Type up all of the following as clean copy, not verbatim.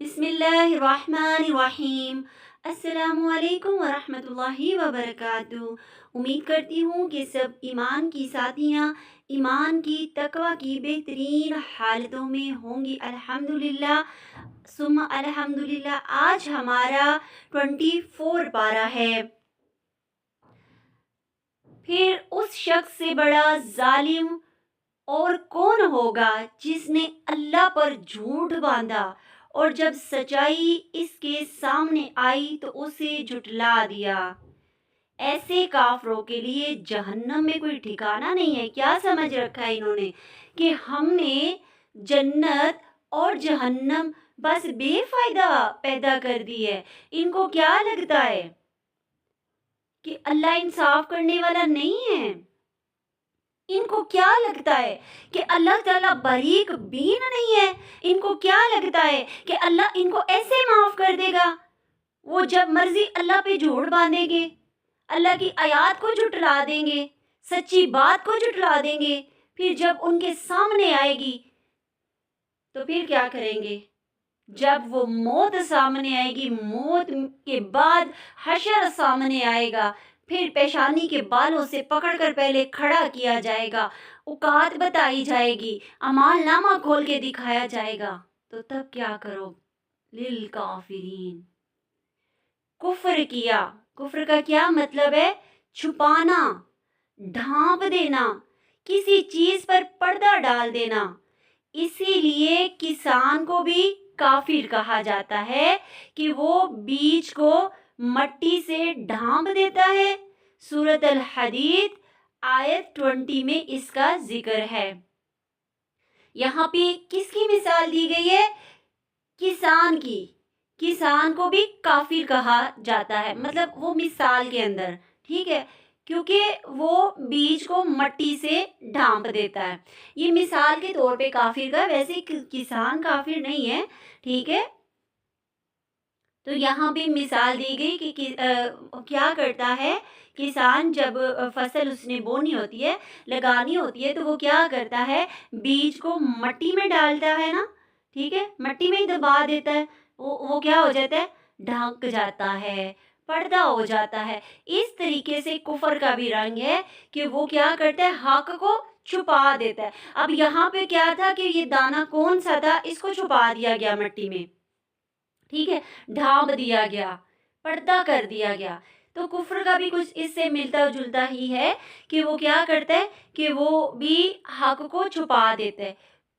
بسم اللہ الرحمن الرحیم۔ السلام علیکم ورحمۃ اللہ وبرکاتہ۔ امید کرتی ہوں کہ سب ایمان کی ساتھیاں ایمان کی تقوی کی بہترین حالتوں میں ہوں گی۔ الحمدللہ ثم الحمدللہ۔ آج ہمارا 24 پارہ ہے۔ پھر اس شخص سے بڑا ظالم اور کون ہوگا جس نے اللہ پر جھوٹ باندھا اور جب سچائی اس کے سامنے آئی تو اسے جھٹلا دیا۔ ایسے کافروں کے لیے جہنم میں کوئی ٹھکانہ نہیں ہے۔ کیا سمجھ رکھا ہے انہوں نے کہ ہم نے جنت اور جہنم بس بے فائدہ پیدا کر دی ہے۔ ان کو کیا لگتا ہے کہ اللہ انصاف کرنے والا نہیں ہے؟ ان کو کیا لگتا ہے کہ اللہ تعالیٰ باریک بین نہیں ہے؟ ان کو کیا لگتا ہے کہ اللہ ان کو ایسے معاف کر دے گا؟ وہ جب مرضی اللہ پہ جھوٹ باندھیں گے، اللہ کی آیات کو جھٹلا دیں گے، سچی بات کو جھٹلا دیں گے، پھر جب ان کے سامنے آئے گی تو پھر کیا کریں گے؟ جب وہ موت سامنے آئے گی، موت کے بعد حشر سامنے آئے گا، پھر پیشانی کے بالوں سے پکڑ کر پہلے کھڑا کیا جائے گا، اوقات بتائی جائے گی، اعمال نامہ کھول کے دکھایا جائے گا، تو تب کیا کرو؟ للکافرین، کفر کیا۔ کفر کا کیا مطلب ہے؟ چھپانا، ڈھانپ دینا، کسی چیز پر پردہ ڈال دینا۔ اسی لیے کسان کو بھی کافر کہا جاتا ہے کہ وہ بیج کو مٹی سے ڈھانپ دیتا ہے۔ سورۃ الحدید آیت 20 میں اس کا ذکر ہے۔ یہاں پہ کس کی مثال دی گئی ہے؟ کسان کی۔ کسان کو بھی کافر کہا جاتا ہے، مطلب وہ مثال کے اندر، ٹھیک ہے، کیونکہ وہ بیج کو مٹی سے ڈھانپ دیتا ہے۔ یہ مثال کے طور پہ کافر کا، ویسے کسان کافر نہیں ہے، ٹھیک ہے۔ تو یہاں بھی مثال دی گئی کہ کیا کرتا ہے کسان، جب فصل اس نے بونی ہوتی ہے، لگانی ہوتی ہے، تو وہ کیا کرتا ہے؟ بیج کو مٹی میں ڈالتا ہے نا، ٹھیک ہے، مٹی میں ہی دبا دیتا ہے، وہ کیا ہو جاتا ہے؟ ڈھک جاتا ہے، پردہ ہو جاتا ہے۔ اس طریقے سے کفر کا بھی رنگ ہے کہ وہ کیا کرتا ہے؟ حق کو چھپا دیتا ہے۔ اب یہاں پہ کیا تھا کہ یہ دانہ کون سا تھا؟ اس کو چھپا دیا گیا مٹی میں، ٹھیک ہے، ڈھانپ دیا گیا، پردہ کر دیا گیا۔ تو کفر کا بھی کچھ اس سے ملتا جلتا ہی ہے کہ وہ کیا کرتا ہے کہ وہ بھی حق کو چھپا دیتا ہے۔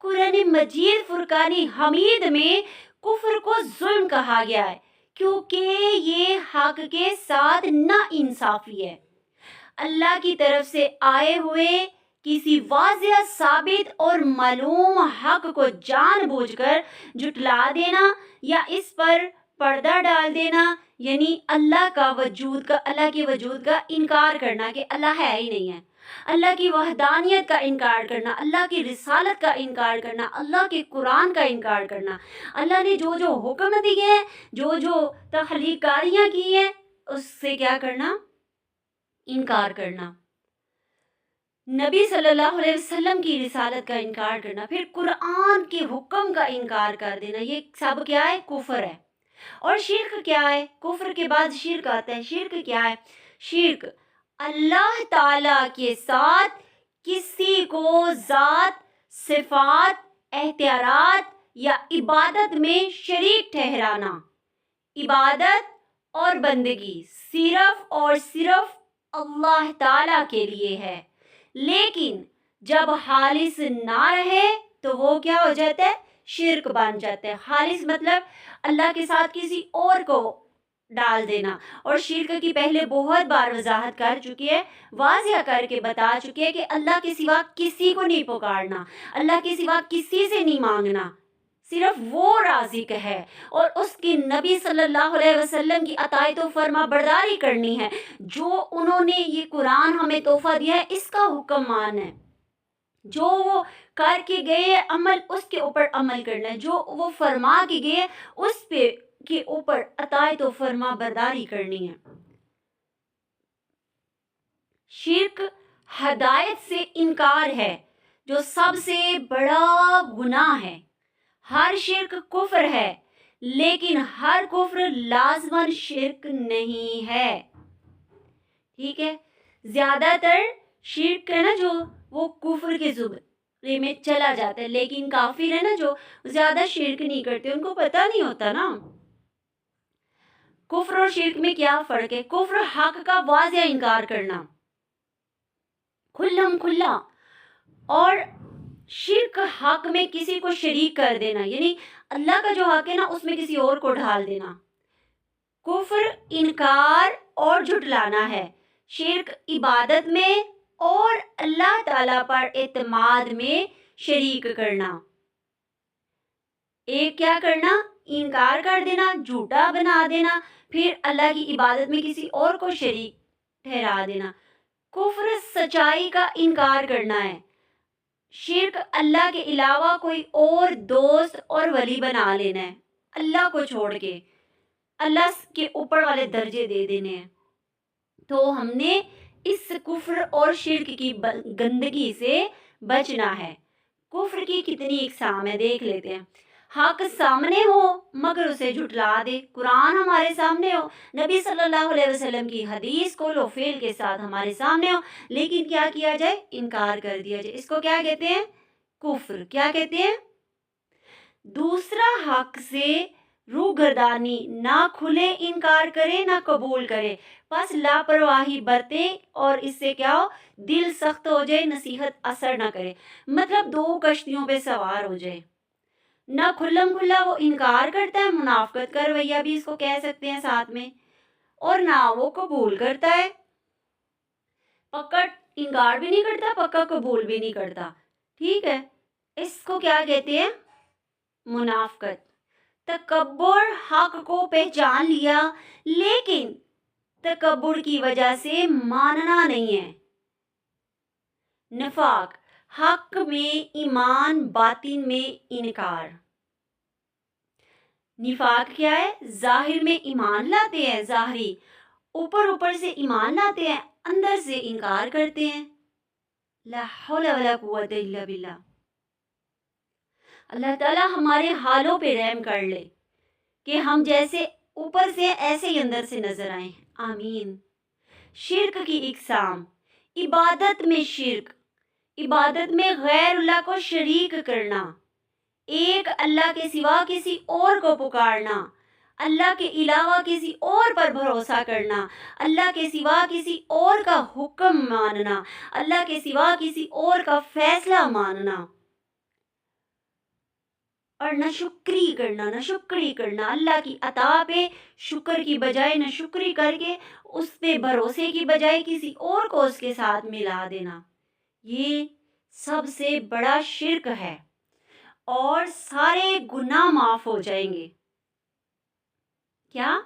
قرآن مجید فرقان حمید میں کفر کو ظلم کہا گیا ہے کیونکہ یہ حق کے ساتھ نا انصافی ہے۔ اللہ کی طرف سے آئے ہوئے کسی واضح ثابت اور معلوم حق کو جان بوجھ کر جھٹلا دینا یا اس پر پردہ ڈال دینا، یعنی اللہ کے وجود کا انکار کرنا کہ اللہ ہے ہی نہیں ہے، اللہ کی وحدانیت کا انکار کرنا، اللہ کی رسالت کا انکار کرنا، اللہ کے قرآن کا انکار کرنا، اللہ نے جو جو حکم دیے ہیں، جو جو تخلیق کاریاں کی ہیں، اس سے کیا کرنا؟ انکار کرنا۔ نبی صلی اللہ علیہ وسلم کی رسالت کا انکار کرنا، پھر قرآن کے حکم کا انکار کر دینا، یہ سب کیا ہے؟ کفر ہے۔ اور شرک کیا ہے؟ کفر کے بعد شرک آتا ہے۔ شرک کیا ہے؟ شرک اللہ تعالی کے ساتھ کسی کو ذات، صفات، اختیارات یا عبادت میں شریک ٹھہرانا۔ عبادت اور بندگی صرف اور صرف اللہ تعالی کے لیے ہے، لیکن جب خالص نہ رہے تو وہ کیا ہو جاتا ہے؟ شرک بن جاتا ہے۔ خالص مطلب اللہ کے ساتھ کسی اور کو ڈال دینا، اور شرک کی پہلے بہت بار وضاحت کر چکی ہے، واضح کر کے بتا چکی ہے کہ اللہ کے سوا کسی کو نہیں پکارنا، اللہ کے سوا کسی سے نہیں مانگنا، صرف وہ رازق ہے، اور اس کے نبی صلی اللہ علیہ وسلم کی اطاعت و فرما برداری کرنی ہے۔ جو انہوں نے یہ قرآن ہمیں تحفہ دیا ہے، اس کا حکم مان ہے، جو وہ کر کے گئے عمل، اس کے اوپر عمل کرنا ہے، جو وہ فرما کے گئے اس پہ کے اوپر اطاعت و فرما برداری کرنی ہے۔ شرک ہدایت سے انکار ہے، جو سب سے بڑا گناہ ہے۔ ہر شرک کفر ہے، لیکن ہر کفر لازماً شرک نہیں ہے. ٹھیک ہے، زیادہ تر شرک ہے نا جو وہ کفر کے زمرے میں چلا جاتا ہے، لیکن کافر ہے نا جو زیادہ شرک نہیں کرتے، ان کو پتہ نہیں ہوتا نا. کفر اور شرک میں کیا فرق ہے؟ کفر حق کا واضح انکار کرنا کھلم کھلا، اور شرک حق میں کسی کو شریک کر دینا، یعنی اللہ کا جو حق ہے نا اس میں کسی اور کو ڈھال دینا. کفر انکار اور جھٹلانا ہے، شرک عبادت میں اور اللہ تعالی پر اعتماد میں شریک کرنا. ایک کیا کرنا؟ انکار کر دینا، جھوٹا بنا دینا، پھر اللہ کی عبادت میں کسی اور کو شریک ٹھہرا دینا. کفر سچائی کا انکار کرنا ہے، شرک اللہ کے علاوہ کوئی اور دوست اور ولی بنا لینا ہے، اللہ کو چھوڑ کے اللہ کے اوپر والے درجے دے دینے ہیں. تو ہم نے اس کفر اور شرک کی گندگی سے بچنا ہے. کفر کی کتنی اقسام ہے دیکھ لیتے ہیں. حق سامنے ہو مگر اسے جھٹلا دے. قرآن ہمارے سامنے ہو، نبی صلی اللہ علیہ وسلم کی حدیث قول و فعل کے ساتھ ہمارے سامنے ہو، لیکن کیا کیا جائے؟ انکار کر دیا جائے. اس کو کیا کہتے ہیں؟ کفر. کیا کہتے ہیں؟ دوسرا حق سے روگردانی، نہ کھلے انکار کرے نہ قبول کرے، بس لاپرواہی برتے اور اس سے کیا ہو؟ دل سخت ہو جائے، نصیحت اثر نہ کرے. مطلب دو کشتیوں پہ سوار ہو جائے، نہ کھلم کھلا وہ انکار کرتا ہے، منافقت کا رویہ بھی اس کو کہہ سکتے ہیں ساتھ میں، اور نہ وہ قبول کرتا ہے، پکا انکار بھی نہیں کرتا، پکا قبول بھی نہیں کرتا. ٹھیک ہے، اس کو کیا کہتے ہیں؟ منافقت. تکبر، حق کو پہچان لیا لیکن تکبر کی وجہ سے ماننا نہیں ہے. نفاق، حق میں ایمان، باطن میں انکار. نفاق کیا ہے؟ ظاہر میں ایمان لاتے ہیں، ظاہری اوپر سے ایمان لاتے ہیں، اندر سے انکار کرتے ہیں. لا حول ولا قوت الا باللہ. اللہ تعالیٰ ہمارے حالوں پہ رحم کر لے کہ ہم جیسے اوپر سے ایسے ہی اندر سے نظر آئیں. آمین. شرک کی اقسام. عبادت میں شرک، عبادت میں غیر اللہ کو شریک کرنا، ایک اللہ کے سوا کسی اور کو پکارنا، اللہ کے علاوہ کسی اور پر بھروسہ کرنا، اللہ کے سوا کسی اور کا حکم ماننا، اللہ کے سوا کسی اور کا فیصلہ ماننا، اور ناشکری کرنا. اللہ کی عطا پہ شکر کی بجائے ناشکری کر کے اس پہ بھروسے کی بجائے کسی اور کو اس کے ساتھ ملا دینا. یہ سب سے بڑا شرک ہے اور سارے گناہ معاف ہو جائیں گے. کیا؟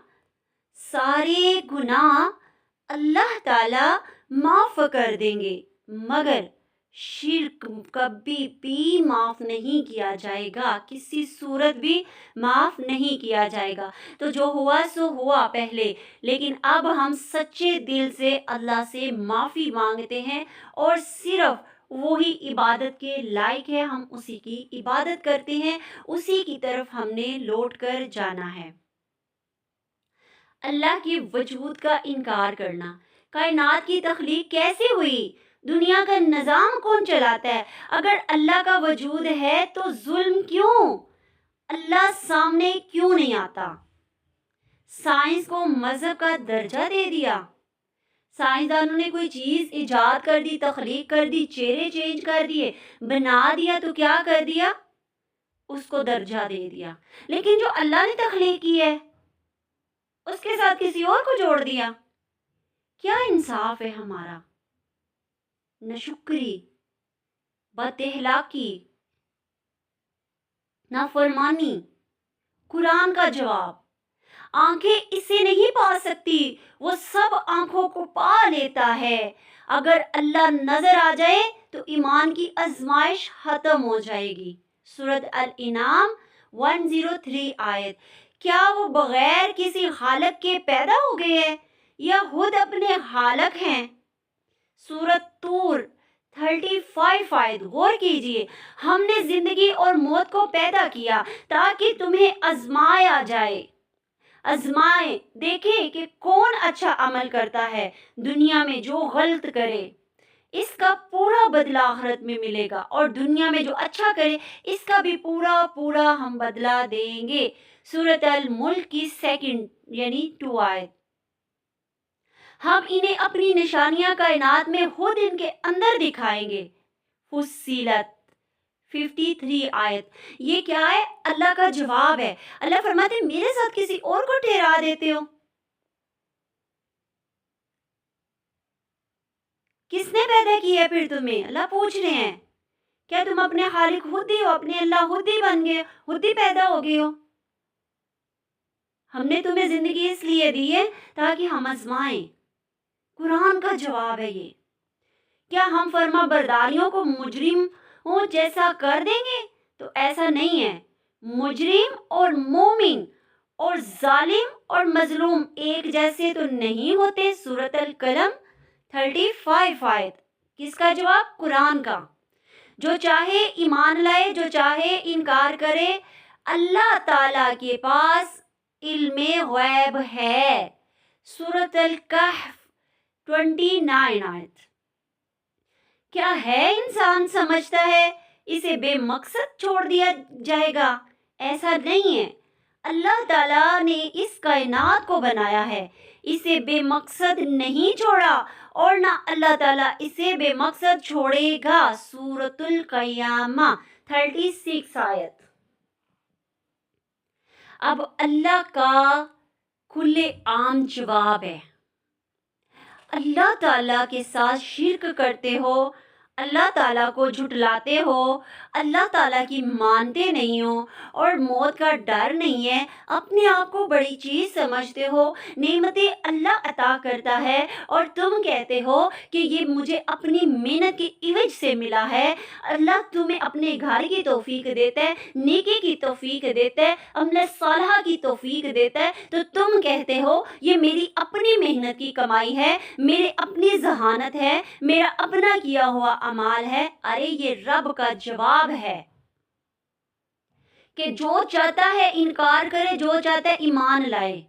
سارے گناہ اللہ تعالی معاف کر دیں گے، مگر شرک کبھی بھی معاف نہیں کیا جائے گا، کسی صورت بھی معاف نہیں کیا جائے گا. تو جو ہوا سو ہوا پہلے، لیکن اب ہم سچے دل سے اللہ سے معافی مانگتے ہیں اور صرف وہی عبادت کے لائق ہے، ہم اسی کی عبادت کرتے ہیں، اسی کی طرف ہم نے لوٹ کر جانا ہے. اللہ کے وجود کا انکار کرنا. کائنات کی تخلیق کیسے ہوئی؟ دنیا کا نظام کون چلاتا ہے؟ اگر اللہ کا وجود ہے تو ظلم کیوں؟ اللہ سامنے کیوں نہیں آتا؟ سائنس کو مذہب کا درجہ دے دیا. سائنسدانوں نے کوئی چیز ایجاد کر دی، تخلیق کر دی، چہرے چینج کر دیے، بنا دیا، تو کیا کر دیا؟ اس کو درجہ دے دیا. لیکن جو اللہ نے تخلیق کی ہے اس کے ساتھ کسی اور کو جوڑ دیا. کیا انصاف ہے ہمارا؟ ناشکری، بد اخلاقی، نافرمانی. قرآن کا جواب: آنکھیں اسے نہیں پا سکتی، وہ سب آنکھوں کو پا لیتا ہے. اگر اللہ نظر آ جائے تو ایمان کی آزمائش ختم ہو جائے گی. سورۃ الانعام 103 آیت. کیا وہ بغیر کسی خالق کے پیدا ہو گئے ہیں یا خود اپنے خالق ہیں؟ سورۃ طور 35 آیت غور کیجئے. ہم نے زندگی اور موت کو پیدا کیا تاکہ تمہیں آزمایا جائے. آزمائیں، دیکھیں کہ کون اچھا عمل کرتا ہے. دنیا میں جو غلط کرے اس کا پورا بدلہ آخرت میں ملے گا، اور دنیا میں جو اچھا کرے اس کا بھی پورا ہم بدلہ دیں گے. سورۃ الملک کی 2 یعنی 2 آیت. ہم انہیں اپنی نشانیاں کائنات میں خود ان کے اندر دکھائیں گے. فصیلت 53 آیت. یہ کیا ہے؟ اللہ کا جواب ہے. اللہ فرماتے ہیں میرے ساتھ کسی اور کو ٹھہرا دیتے ہو. کس نے پیدا کیا ہے پھر تمہیں؟ اللہ پوچھ رہے ہیں. کیا تم اپنے خالق خود ہی ہو؟ اپنے اللہ خود ہی بن گئے، خود ہی پیدا ہو گئے ہو؟ ہم نے تمہیں زندگی اس لیے دی ہے تاکہ ہم آزمائیں. قرآن کا جواب ہے یہ. کیا ہم فرما برداریوں کو مجرموں جیسا کر دیں گے؟ تو ایسا نہیں ہے. مجرم اور مومن اور ظالم اور مظلوم ایک جیسے تو نہیں ہوتے. سورۃ القلم 35 آیت. کس کا جواب؟ قرآن کا. جو چاہے ایمان لائے، جو چاہے انکار کرے. اللہ تعالی کے پاس علم غیب ہے. سورۃ الکہف 29 آیت. کیا ہے انسان سمجھتا ہے اسے بے مقصد چھوڑ دیا جائے گا؟ ایسا نہیں ہے. اللہ تعالیٰ نے اس کائنات کو بنایا ہے، اسے بے مقصد نہیں چھوڑا، اور نہ اللہ تعالیٰ اسے بے مقصد چھوڑے گا. سورۃ القیامہ 36 آیت. اب اللہ کا کھلے عام جواب ہے. اللہ تعالیٰ کے ساتھ شرک کرتے ہو، اللہ تعالیٰ کو جھٹلاتے ہو، اللہ تعالیٰ کی مانتے نہیں ہو، اور موت کا ڈر نہیں ہے، اپنے آپ کو بڑی چیز سمجھتے ہو. نعمتیں اللہ عطا کرتا ہے اور تم کہتے ہو کہ یہ مجھے اپنی محنت کے عوض سے ملا ہے. اللہ تمہیں اپنے گھر کی توفیق دیتا ہے، نیکی کی توفیق دیتا ہے، عمل صالحہ کی توفیق دیتا ہے، تو تم کہتے ہو یہ میری اپنی محنت کی کمائی ہے، میرے اپنی ذہانت ہے، میرا اپنا کیا ہوا اعمال ہے. ارے یہ رب کا جواب ہے کہ جو چاہتا ہے انکار کرے، جو چاہتا ہے ایمان لائے.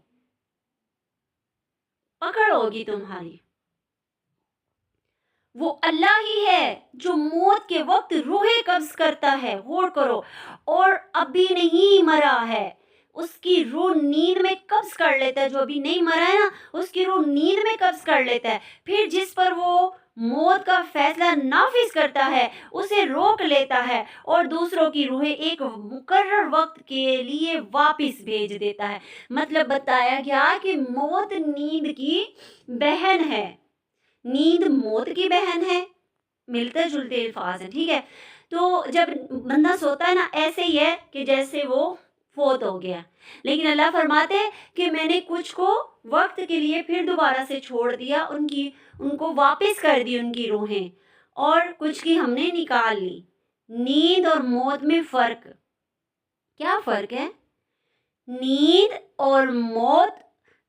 پکڑ ہوگی تمہاری. وہ اللہ ہی ہے جو موت کے وقت روح قبض کرتا ہے. غور کرو. اور ابھی نہیں مرا ہے، اس کی روح نیند میں قبض کر لیتا ہے. جو ابھی نہیں مرا ہے نا، اس کی روح نیند میں قبض کر لیتا ہے. پھر جس پر وہ موت کا فیصلہ نافذ کرتا ہے اسے روک لیتا ہے، اور دوسروں کی روحیں ایک مقرر وقت کے لیے واپس بھیج دیتا ہے. مطلب بتایا گیا کہ موت نیند کی بہن ہے. نیند موت کی بہن ہے. ملتے جلتے الفاظ ہیں، ٹھیک ہے. تو جب بندہ سوتا ہے نا، ایسے ہی ہے کہ جیسے وہ فوت ہو گیا. لیکن اللہ فرماتے ہیں کہ میں نے کچھ کو وقت کے لیے پھر دوبارہ سے چھوڑ دیا، ان کو واپس کر دی ان کی روحیں، اور کچھ کی ہم نے نکال لی. نیند اور موت میں فرق کیا؟ فرق ہے. نیند اور موت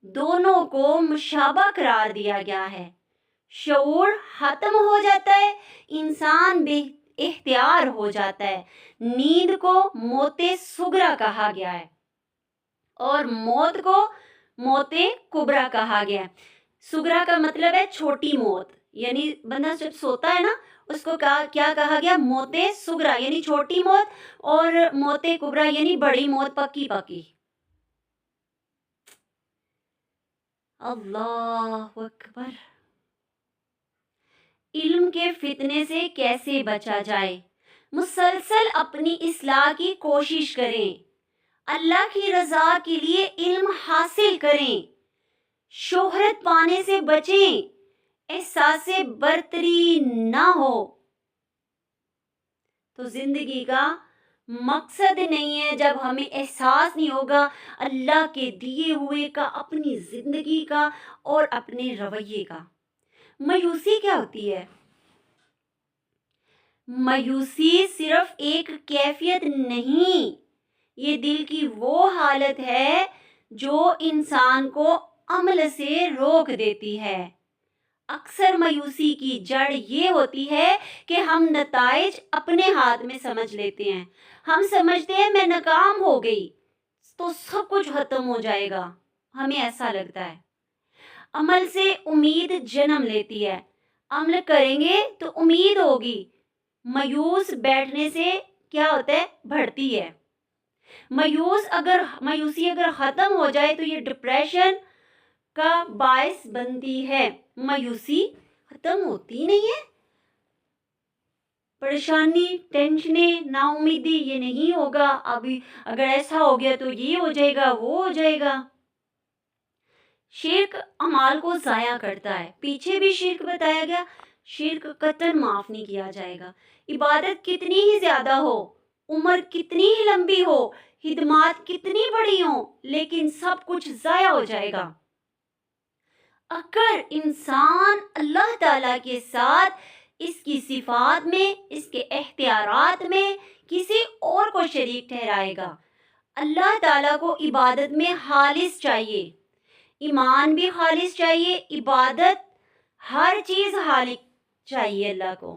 دونوں کو مشابہ قرار دیا گیا ہے. شعور ختم ہو جاتا ہے، انسان بے اختیار ہو جاتا ہے. نیند کو موت صغرا کہا گیا ہے اور موت کو موت کبرا کہا گیا ہے. صغرا کا مطلب ہے چھوٹی موت، یعنی بندہ جب سوتا ہے نا اس کو کیا کہا گیا؟ موت صغرا یعنی چھوٹی موت، اور موت کبرا یعنی بڑی موت، پکی پکی. اللہ اکبر. علم کے فتنے سے کیسے بچا جائے؟ مسلسل اپنی اصلاح کی کوشش کریں، اللہ کی رضا کے لیے علم حاصل کریں، شہرت پانے سے بچیں، احساس برتری نہ ہو. تو زندگی کا مقصد نہیں ہے جب ہمیں احساس نہیں ہوگا اللہ کے دیے ہوئے کا، اپنی زندگی کا اور اپنے رویے کا. مایوسی کیا ہوتی ہے؟ مایوسی صرف ایک کیفیت نہیں، یہ دل کی وہ حالت ہے جو انسان کو عمل سے روک دیتی ہے. اکثر مایوسی کی جڑ یہ ہوتی ہے کہ ہم نتائج اپنے ہاتھ میں سمجھ لیتے ہیں. ہم سمجھتے ہیں میں ناکام ہو گئی تو سب کچھ ختم ہو جائے گا. ہمیں ایسا لگتا ہے. عمل سے امید جنم لیتی ہے. عمل کریں گے تو امید ہوگی. مایوس بیٹھنے سے کیا ہوتا ہے؟ بڑھتی ہے. مایوسی اگر ختم ہو جائے تو یہ ڈپریشن کا باعث بنتی ہے. مایوسی ختم ہوتی نہیں ہے. پریشانی، ٹینشنیں، نا امیدی، یہ نہیں ہوگا ابھی، اگر ایسا ہو گیا تو یہ ہو جائے گا، وہ ہو جائے گا. شرک اعمال کو ضائع کرتا ہے. پیچھے بھی شرک بتایا گیا. شرک قطعاً معاف نہیں کیا جائے گا. عبادت کتنی ہی زیادہ ہو، عمر کتنی ہی لمبی ہو، خدمات کتنی بڑی ہوں، لیکن سب کچھ ضائع ہو جائے گا. اگر انسان اللہ تعالیٰ کے ساتھ اس کی صفات میں، اس کے اختیارات میں کسی اور کو شریک ٹھہرائے گا. اللہ تعالیٰ کو عبادت میں خالص چاہیے، ایمان بھی خالص چاہیے، عبادت ہر چیز خالص چاہیے اللہ کو.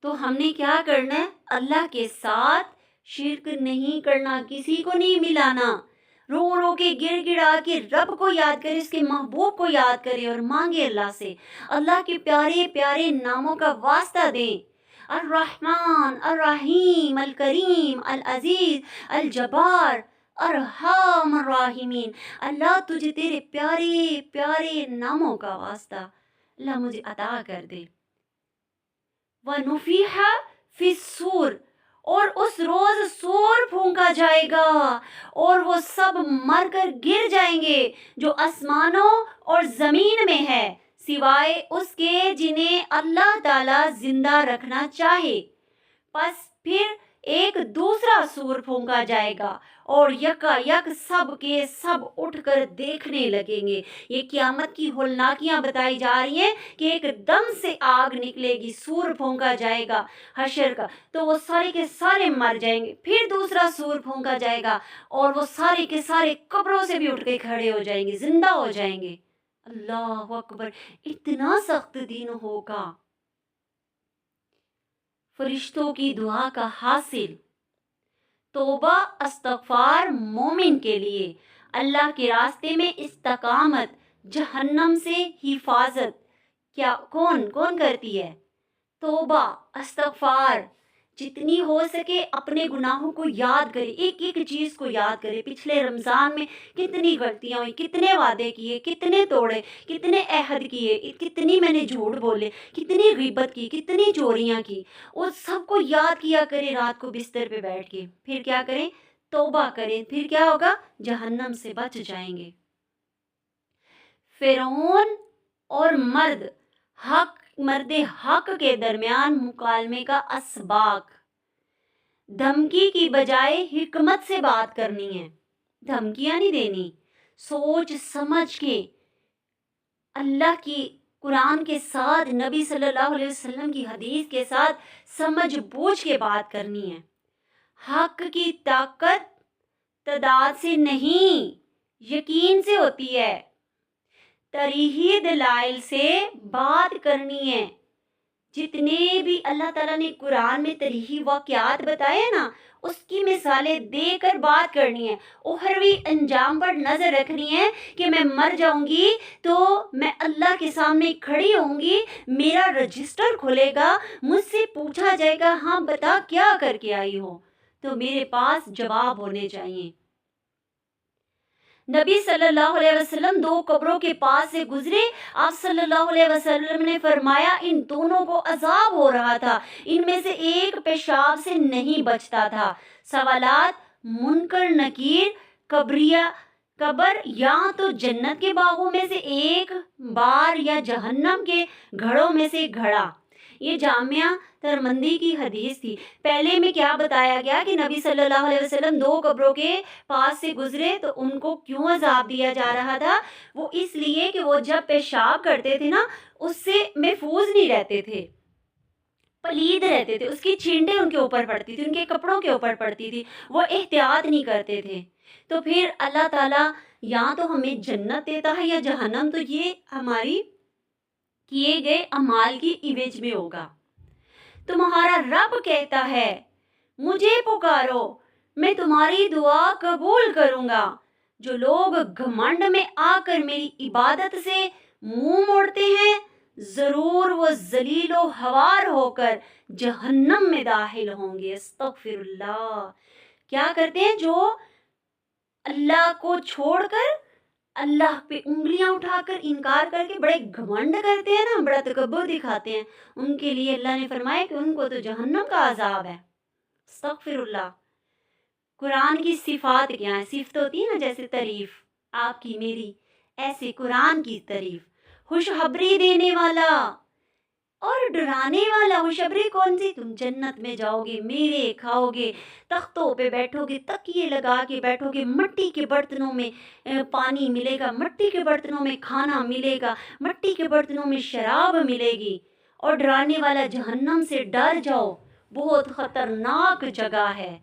تو ہم نے کیا کرنا ہے؟ اللہ کے ساتھ شرک نہیں کرنا، کسی کو نہیں ملانا. رو رو کے گڑ گڑا کے رب کو یاد کرے، اس کے محبوب کو یاد کرے اور مانگے اللہ سے. اللہ کے پیارے پیارے ناموں کا واسطہ دیں. الرحمن، الرحیم، الکریم، العزیز، الجبار، ارحم الراحمین. اللہ تجھے تیرے پیارے پیارے ناموں کا واسطہ اللہ مجھے عطا کر دے. وَنُفِخَ فِي الصُّورِ، اور اس روز سور پھونکا جائے گا اور وہ سب مر کر گر جائیں گے جو آسمانوں اور زمین میں ہے، سوائے اس کے جنہیں اللہ تعالیٰ زندہ رکھنا چاہے. پس پھر ایک دوسرا سور پھونکا جائے گا اور یکا یک سب کے سب اٹھ کر دیکھنے لگیں گے. یہ قیامت کی ہولناکیاں بتائی جا رہی ہیں کہ ایک دم سے آگ نکلے گی، سور پھونکا جائے گا حشر کا، تو وہ سارے کے سارے مر جائیں گے. پھر دوسرا سور پھونکا جائے گا اور وہ سارے کے سارے قبروں سے بھی اٹھ کے کھڑے ہو جائیں گے، زندہ ہو جائیں گے. اللہ اکبر، اتنا سخت دن ہوگا. فرشتوں کی دعا کا حاصل، توبہ استغفار مومن کے لیے، اللہ کے راستے میں استقامت، جہنم سے حفاظت. کیا کون کرتی ہے؟ توبہ استغفار. جتنی ہو سکے اپنے گناہوں کو یاد کرے، ایک ایک چیز کو یاد کرے. پچھلے رمضان میں کتنی غلطیاں ہوئی، کتنے وعدے کیے، کتنے توڑے، کتنے عہد کیے، کتنی میں نے جھوٹ بولے، کتنی غیبت کی، کتنی چوریاں کی. اس سب کو یاد کیا کرے رات کو بستر پہ بیٹھ کے. پھر کیا کریں؟ توبہ کریں. پھر کیا ہوگا؟ جہنم سے بچ جائیں گے. فرعون اور مرد حق کے درمیان مکالمے کا اسباق. دھمکی کی بجائے حکمت سے بات کرنی ہے، دھمکیاں نہیں دینی. سوچ سمجھ کے اللہ کی قرآن کے ساتھ، نبی صلی اللہ علیہ وسلم کی حدیث کے ساتھ سمجھ بوجھ کے بات کرنی ہے. حق کی طاقت تعداد سے نہیں، یقین سے ہوتی ہے. تاریخی دلائل سے بات کرنی ہے. جتنے بھی اللہ تعالیٰ نے قرآن میں تاریخی واقعات بتائے ہیں نا، اس کی مثالیں دے کر بات کرنی ہے. اخروی انجام پر نظر رکھنی ہے کہ میں مر جاؤں گی تو میں اللہ کے سامنے کھڑی ہوں گی، میرا رجسٹر کھلے گا، مجھ سے پوچھا جائے گا ہاں بتا کیا کر کے آئی ہو، تو میرے پاس جواب ہونے چاہیے. نبی صلی اللہ علیہ وسلم 2 قبروں کے پاس سے گزرے. آپ صلی اللہ علیہ وسلم نے فرمایا ان دونوں کو عذاب ہو رہا تھا، ان میں سے ایک پیشاب سے نہیں بچتا تھا. سوالات، منکر نکیر، قبر یا تو جنت کے باغوں میں سے ایک بار یا جہنم کے گھڑوں میں سے گھڑا. یہ جامعہ ترمذی کی حدیث تھی. پہلے میں کیا بتایا گیا کہ نبی صلی اللہ علیہ وسلم 2 قبروں کے پاس سے گزرے تو ان کو کیوں عذاب دیا جا رہا تھا؟ وہ اس لیے کہ وہ جب پیشاب کرتے تھے نا، اس سے محفوظ نہیں رہتے تھے، پلید رہتے تھے، اس کی چھینٹیں ان کے اوپر پڑتی تھی، ان کے کپڑوں کے اوپر پڑتی تھی، وہ احتیاط نہیں کرتے تھے. تو پھر اللہ تعالیٰ یا تو ہمیں جنت دیتا ہے یا جہنم، تو یہ ہماری کیے گئے اعمال کی ایوج میں ہوگا۔ تمہارا رب کہتا ہے مجھے پکارو، میں تمہاری دعا قبول کروں گا۔ جو لوگ گھمنڈ میں آ کر میری عبادت سے منہ موڑتے ہیں، ضرور وہ ذلیل و خوار ہو کر جہنم میں داخل ہوں گے۔ استغفر اللہ۔ کیا کرتے ہیں جو اللہ کو چھوڑ کر اللہ پہ انگلیاں اٹھا کر انکار کر کے بڑے گھمنڈ کرتے ہیں نا، بڑا تکبر دکھاتے ہیں، ان کے لیے اللہ نے فرمایا کہ ان کو تو جہنم کا عذاب ہے۔ استغفر اللہ۔ قرآن کی صفات کیا ہیں؟ صفت ہوتی ہے نا جیسے تعریف، آپ کی میری، ایسے قرآن کی تعریف، خوشخبری دینے والا اور ڈرانے والا۔ خوشخبری کون سی؟ تم جنت میں جاؤ گے، میوے کھاؤ گے، تختوں پہ بیٹھو گے، تکیے لگا کے بیٹھو گے، مٹی کے برتنوں میں پانی ملے گا، مٹی کے برتنوں میں کھانا ملے گا، مٹی کے برتنوں میں شراب ملے گی۔ اور ڈرانے والا جہنم سے ڈر جاؤ، بہت خطرناک جگہ ہے۔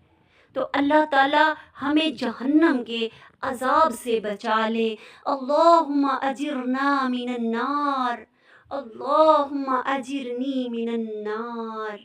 تو اللہ تعالی ہمیں جہنم کے عذاب سے بچا لے۔ اللہم اجرنا من النار، اللہم اجرنی من النار۔